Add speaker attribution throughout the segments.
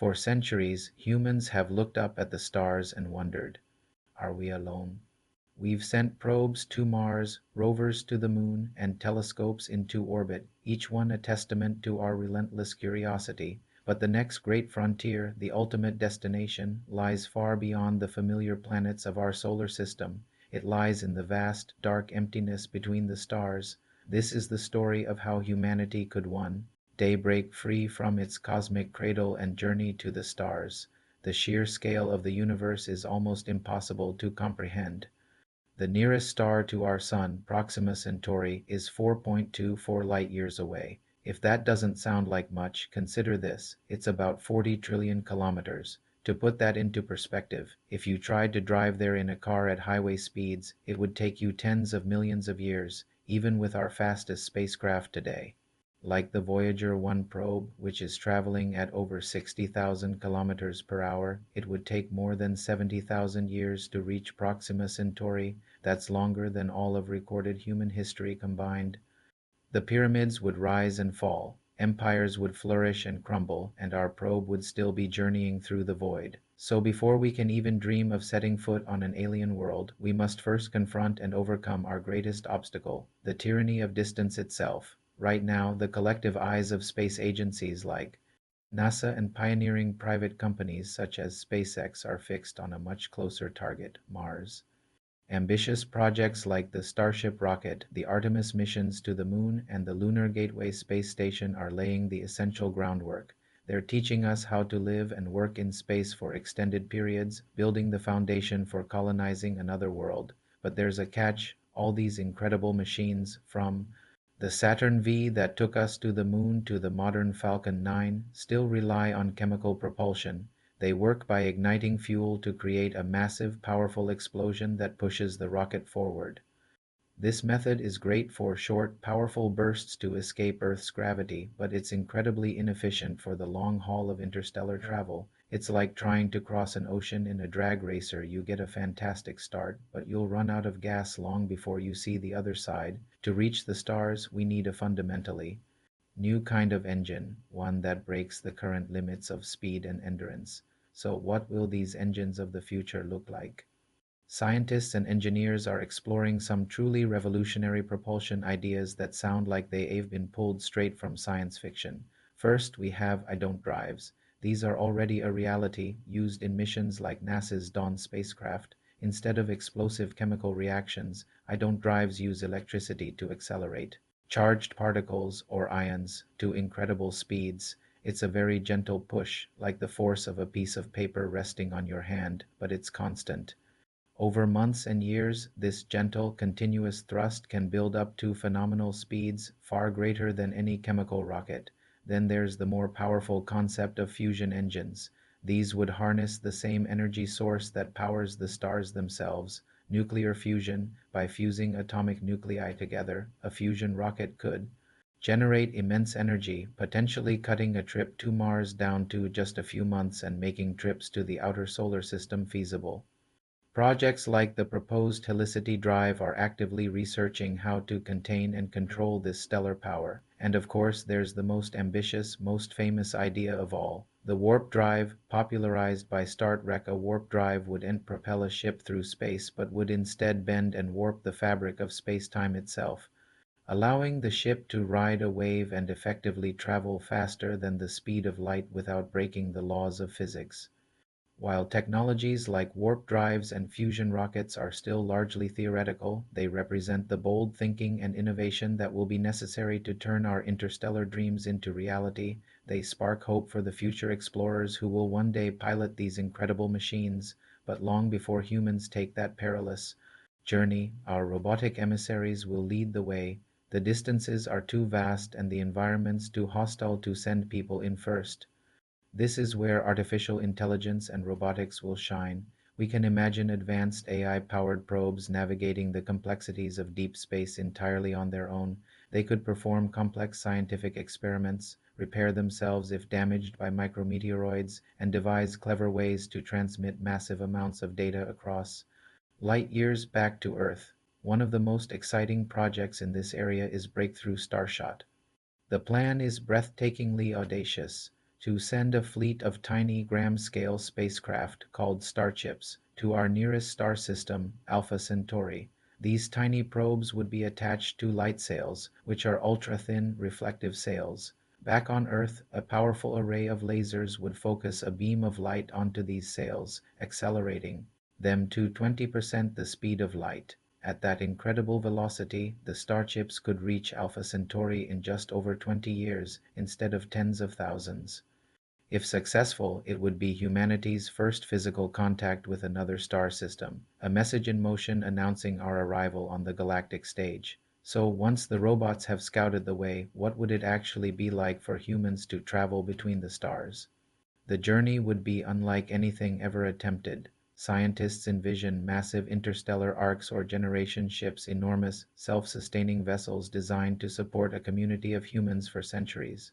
Speaker 1: For centuries, humans have looked up at the stars and wondered, are we alone? We've sent probes to Mars, rovers to the Moon, and telescopes into orbit, each one a testament to our relentless curiosity. But the next great frontier, the ultimate destination, lies far beyond the familiar planets of our solar system. It lies in the vast, dark emptiness between the stars. This is the story of how humanity could one day break free from its cosmic cradle and journey to the stars. The sheer scale of the universe is almost impossible to comprehend. The nearest star to our Sun, Proxima Centauri, is 4.24 light-years away. If that doesn't sound like much, consider this. It's about 40 trillion kilometers. To put that into perspective, if you tried to drive there in a car at highway speeds, it would take you tens of millions of years, even with our fastest spacecraft today. Like the Voyager 1 probe, which is traveling at over 60,000 kilometers per hour, it would take more than 70,000 years to reach Proxima Centauri. That's longer than all of recorded human history combined. The pyramids would rise and fall, empires would flourish and crumble, and our probe would still be journeying through the void. So before we can even dream of setting foot on an alien world, we must first confront and overcome our greatest obstacle, the tyranny of distance itself. Right now, the collective eyes of space agencies like NASA and pioneering private companies such as SpaceX are fixed on a much closer target, Mars. Ambitious projects like the Starship rocket, the Artemis missions to the Moon, and the Lunar Gateway space station are laying the essential groundwork. They're teaching us how to live and work in space for extended periods, building the foundation for colonizing another world. But there's a catch. All these incredible machines, from the Saturn V that took us to the Moon to the modern Falcon 9, still rely on chemical propulsion. They work by igniting fuel to create a massive, powerful explosion that pushes the rocket forward. This method is great for short, powerful bursts to escape Earth's gravity, but it's incredibly inefficient for the long haul of interstellar travel. It's like trying to cross an ocean in a drag racer. You get a fantastic start, but you'll run out of gas long before you see the other side. To reach the stars, we need a fundamentally new kind of engine, one that breaks the current limits of speed and endurance. So what will these engines of the future look like? Scientists and engineers are exploring some truly revolutionary propulsion ideas that sound like they've been pulled straight from science fiction. First, we have I don't drives. These are already a reality, used in missions like NASA's Dawn spacecraft. Instead of explosive chemical reactions, I don't drives use electricity to accelerate charged particles, or ions, to incredible speeds. It's a very gentle push, like the force of a piece of paper resting on your hand, but it's constant. Over months and years, this gentle, continuous thrust can build up to phenomenal speeds, far greater than any chemical rocket. Then there's the more powerful concept of fusion engines. These would harness the same energy source that powers the stars themselves, nuclear fusion. By fusing atomic nuclei together, a fusion rocket could generate immense energy, potentially cutting a trip to Mars down to just a few months and making trips to the outer solar system feasible. Projects like the proposed Helicity Drive are actively researching how to contain and control this stellar power. And of course, there's the most ambitious, most famous idea of all, the warp drive, popularized by Star Trek. A warp drive wouldn't propel a ship through space, but would instead bend and warp the fabric of space-time itself, allowing the ship to ride a wave and effectively travel faster than the speed of light without breaking the laws of physics. While technologies like warp drives and fusion rockets are still largely theoretical, they represent the bold thinking and innovation that will be necessary to turn our interstellar dreams into reality. They spark hope for the future explorers who will one day pilot these incredible machines. But long before humans take that perilous journey, our robotic emissaries will lead the way. The distances are too vast and the environments too hostile to send people in first. This is where artificial intelligence and robotics will shine. We can imagine advanced AI-powered probes navigating the complexities of deep space entirely on their own. They could perform complex scientific experiments, repair themselves if damaged by micrometeoroids, and devise clever ways to transmit massive amounts of data across light years back to Earth. One of the most exciting projects in this area is Breakthrough Starshot. The plan is breathtakingly audacious. to send a fleet of tiny gram-scale spacecraft called starships to our nearest star system, Alpha Centauri. These tiny probes would be attached to light sails, which are ultra-thin reflective sails. Back on Earth, a powerful array of lasers would focus a beam of light onto these sails, accelerating them to 20% the speed of light. At that incredible velocity, the starships could reach Alpha Centauri in just over 20 years instead of tens of thousands. If successful, it would be humanity's first physical contact with another star system, a message in motion announcing our arrival on the galactic stage. So once the robots have scouted the way, what would it actually be like for humans to travel between the stars? The journey would be unlike anything ever attempted. Scientists envision massive interstellar arcs or generation ships, enormous, self-sustaining vessels designed to support a community of humans for centuries.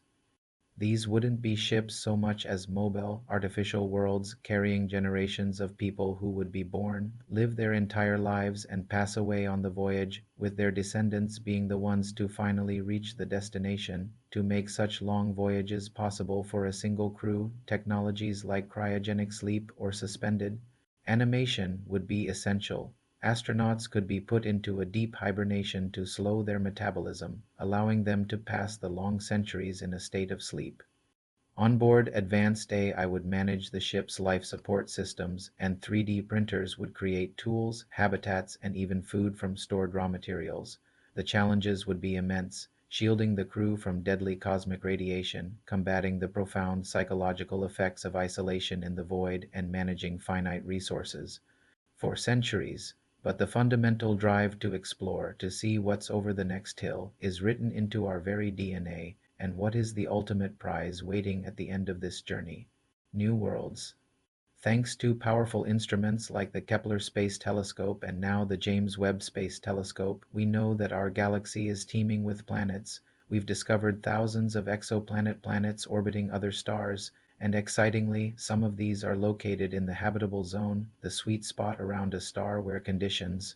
Speaker 1: These wouldn't be ships so much as mobile, artificial worlds carrying generations of people who would be born, live their entire lives, and pass away on the voyage, with their descendants being the ones to finally reach the destination. To make such long voyages possible for a single crew, technologies like cryogenic sleep or suspended animation would be essential. Astronauts could be put into a deep hibernation to slow their metabolism, allowing them to pass the long centuries in a state of sleep. On board Advanced AI would manage the ship's life support systems, and 3D printers would create tools, habitats, and even food from stored raw materials. The challenges would be immense, shielding the crew from deadly cosmic radiation, combating the profound psychological effects of isolation in the void, and managing finite resources for centuries. But the fundamental drive to explore, to see what's over the next hill, is written into our very DNA. And what is the ultimate prize waiting at the end of this journey? New worlds. Thanks to powerful instruments like the Kepler Space Telescope and now the James Webb Space Telescope, we know that our galaxy is teeming with planets. We've discovered thousands of exoplanet planets orbiting other stars, and excitingly, some of these are located in the habitable zone, the sweet spot around a star where conditions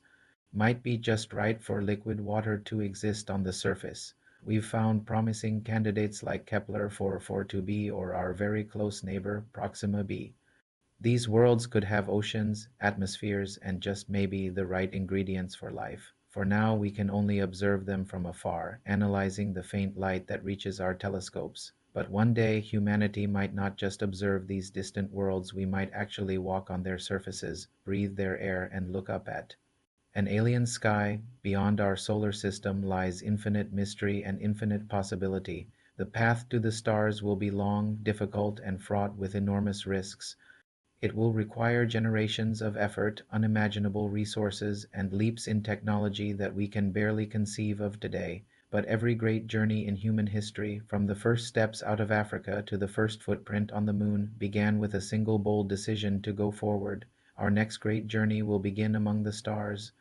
Speaker 1: might be just right for liquid water to exist on the surface. We've found promising candidates like Kepler 442b or our very close neighbor Proxima b. These worlds could have oceans, atmospheres, and just maybe the right ingredients for life. For now, we can only observe them from afar, analyzing the faint light that reaches our telescopes. But one day, humanity might not just observe these distant worlds, we might actually walk on their surfaces, breathe their air, and look up at an alien sky. Beyond our solar system lies infinite mystery and infinite possibility. The path to the stars will be long, difficult, and fraught with enormous risks. It will require generations of effort, unimaginable resources, and leaps in technology that we can barely conceive of today. But every great journey in human history, from the first steps out of Africa to the first footprint on the moon, began with a single bold decision to go forward. Our next great journey will begin among the stars,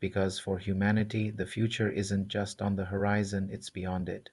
Speaker 1: because for humanity, the future isn't just on the horizon, it's beyond it.